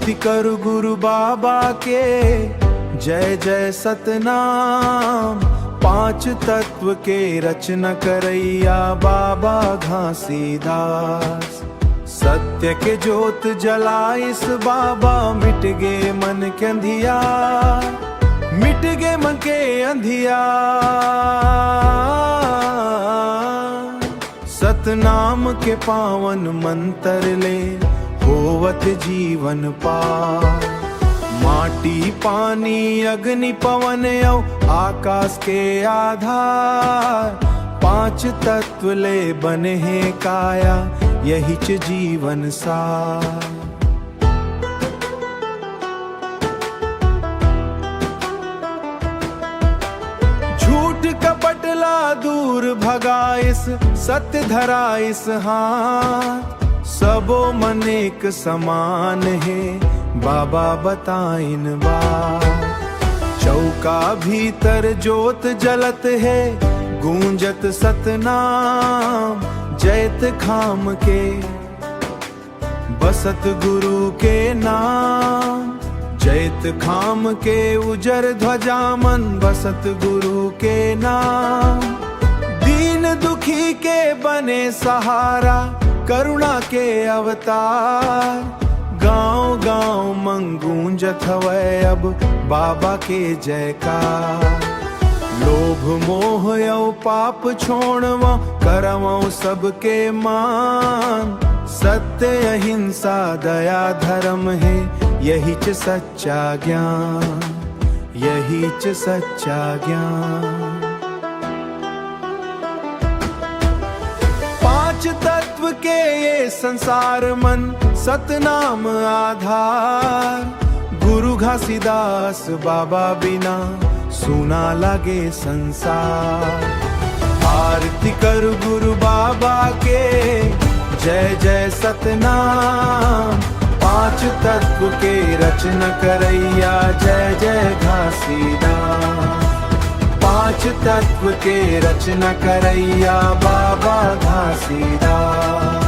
आरती कर गुरु बाबा के, जय जय सतनाम। पांच तत्व के रचना करैया बाबा घासीदास। सत्य के जोत जलाइस बाबा, मिट गे मन के अंधियार, मिट गे मन के अंधियार। सतनाम के पावन मंत्र ले, होवत जीवन पार। माटी पानी अग्नि पवन औ आकाश के आधार। पांच तत्व ले बने हैं काया, यही च जीवन सार। झूठ कपटला दूर भगाइस, सत्य धराइस हाथ। सबो मन एक समान है, बाबा बताइन बात। चौका भीतर जोत जलत है, गूंजत सतनाम। जैत खाम के बसत गुरु के नाम। जैत खाम के उजर ध्वजा मन, बसत गुरु के नाम। दीन दुखी के बने सहारा, करुणा के अवतार। गांव गांव मंगूंजत हवै अब बाबा के जयकार। लोभ मोह औ पाप छोड़वा, करवो सबके मान। सत्य अहिंसा दया धर्म है, यही च सच्चा ज्ञान, यही च सच्चा ज्ञान। पांच तत्व के ये संसार मन, सतनाम आधार। गुरु घासीदास बाबा बिना, सुना लगे संसार। आरती कर गुरु बाबा के, जय जय सतनाम। पांच तत्व के रचना करैया, जय जय घासीदास। पांच तत्व के रचना करैया बाबा घासीदास।